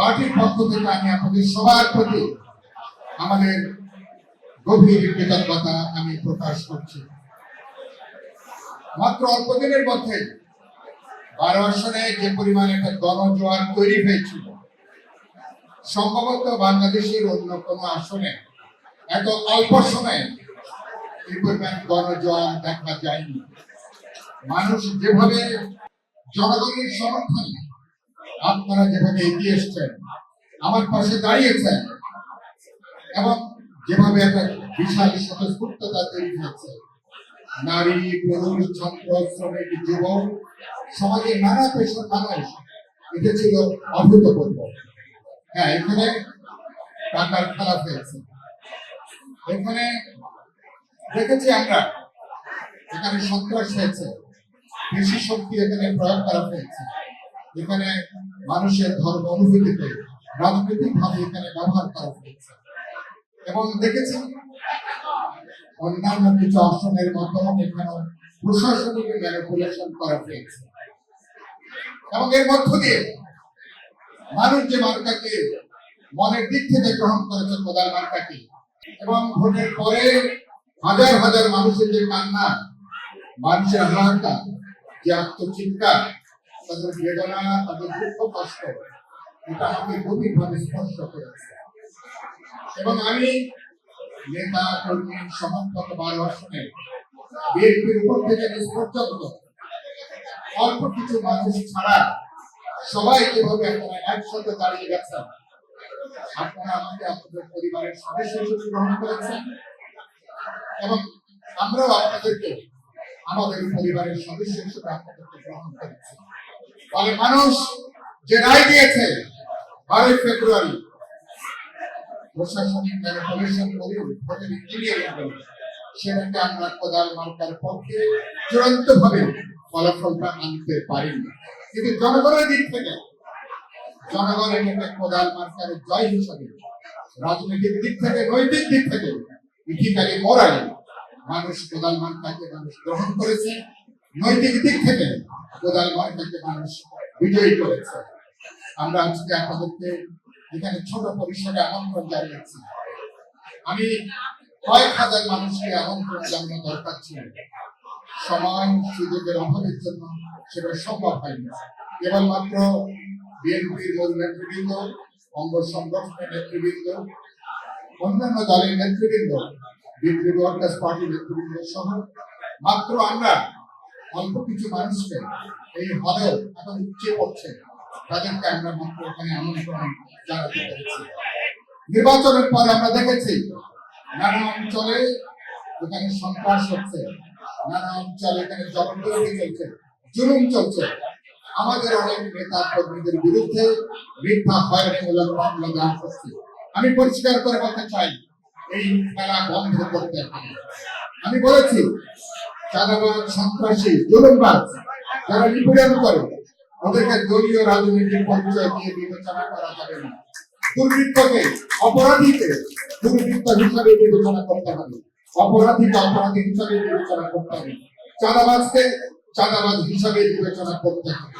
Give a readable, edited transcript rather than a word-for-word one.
পার্টির পক্ষ থেকে আমি আপনাদের সবার প্রতি আমাদের গভীর কৃতজ্ঞতা আমি প্রকাশ করছি। মাত্র অল্প দিনের মধ্যে 12 আসনে যে পরিমাণে একটা গণজোয়ার তৈরি হয়েছিল, সম্ভবত বাংলাদেশের অন্য কোনো আসনে এত অল্প সময়ে এই পরিমাণ গণজোয়ার দেখা যায়নি। মানুষ যেভাবে জনগণের সমর্থনে আপনারা যেভাবে এগিয়ে এসছেন, আমার পাশে দাঁড়িয়েছেন এবং যেভাবে একটা বিশাল স্বতঃস্ফূর্ততা তৈরি হয়েছে, নারী, পুরুষ, ছাত্র, শ্রমিক, যুবক, সমাজের নানা পেশার মানুষ, এটা ছিল অভূতপূর্ব। হ্যাঁ, এখানে টাকার খেলা হয়েছে, এখানে দেখেছি আমরা, এখানে সন্ত্রাস হয়েছে, কৃষি শক্তি এখানে প্রয়োগ করা হয়েছে, এখানে মানুষের ধর্ম অনুভূতিতে রাজনৈতিক ভাবে এখানে ব্যবহার করা হয়েছে এবং দেখেছি অন্যান্য কিছু আসনের মাধ্যমে এখানে প্রশাসনিক ম্যানিপুলেশন করা হয়েছে এবং এর মধ্য দিয়ে মানুষ যে মার্কাকে মনের দিক থেকে গ্রহণ করেছে, কোদাল মার্কাকে, এবং ভোটের পরে হাজার হাজার মানুষের যে কান্না, মানুষের হাহাকার, যে আত্মচিৎকার, তাদের বেদনা, তাদের দুঃখ কষ্ট, এটা আমাকে গভীরভাবে স্পর্শ করেছে। এবং আমি নেতা কর্মী সমর্থক 12 আসনে বিএনপির উপর থেকে নিচ পর্যন্ত অল্প কিছু মানুষ ছাড়া সবাই যেভাবে আপনারা একসাথে দাঁড়িয়ে গেছেন, আপনারা আমাকে আপনাদের পরিবারের সদস্য হিসেবে গ্রহণ করেছেন এবং আমরাও আপনাদেরকে আমাদের পরিবারের সদস্য হিসেবে আপনাদেরকে গ্রহণ করেছি। ফলে মানুষ যে রায় দিয়েছে 12 ফেব্রুয়ারি, প্রশাসনিক ম্যানিপুলেশন করে ভোটের ইঞ্জিনিয়ারিং করে, সেটাকে আমরা কোদাল মার্কার পক্ষে চূড়ান্ত ভাবে ফলাফলটা আনতে পারিনি। কিন্তু জনগণের দিক থেকে জনগণ এটাকে কোদাল মার্কার জয় হিসাবে, রাজনৈতিক দিক থেকে, নৈতিক দিক থেকে, ইথিক্যালি মোরালি মানুষ কোদাল মার্কাকে মানুষ গ্রহণ করেছে, নৈতিক দিক থেকে কোদাল মার্কাকে মানুষ বিজয়ী করেছে। আমরা আজকে আপনাদেরকে এখানে ছোট পরিসরে আমন্ত্রণ জানিয়েছি। আমি কয়েক হাজার মানুষকে আমন্ত্রণ জানানো দরকার ছিল, সময় সুযোগের অভাবের জন্য সেটা সম্ভব হয়নি। কেবলমাত্র বিএনপির মূল নেতৃবৃন্দ, অঙ্গ সংগঠনের নেতৃবৃন্দ, অন্যান্য দলের নেতৃবৃন্দ, বিএনপি ওয়ার্কার্স পার্টির নেতৃবৃন্দ সহ মাত্র আমরা অল্প কিছু মানুষকে এই হলেও এখন উচ্চে পড়ছে, তাদেরকে আমরা মাত্র এখানে আমন্ত্রণ জানাতে পেরেছি। নির্বাচনের পরে আমরা দেখেছি নানা অঞ্চলে এখানে সন্ত্রাস হচ্ছে, নানা অঞ্চলে এখানে জবরদস্তি চলছে, জুলুম চলছে। আমাদের অনেক নেতা কর্মীদের বিরুদ্ধে মিথ্যা হয়রানিমূলক মামলা দেওয়া হচ্ছে। আমি পরিষ্কার করে বলতে চাই, এই খেলা বন্ধ করতে হবে। আমি বলেছি, চাঁদাবাজ, সন্ত্রাসী, জুলুমবাজ যারা নিপীড়ন করে, ওদেরকে দলীয় রাজনীতির পরিচয় দিয়ে বিবেচনা করা যাবে না। দুর্বৃত্তকে, অপরাধীকে দুর্বৃত্ত হিসাবে বিবেচনা করতে হবে, অপরাধীকে অপরাধী হিসাবে বিবেচনা করতে হবে, চাঁদাবাজকে চাঁদাবাজ হিসাবে বিবেচনা করতে হবে।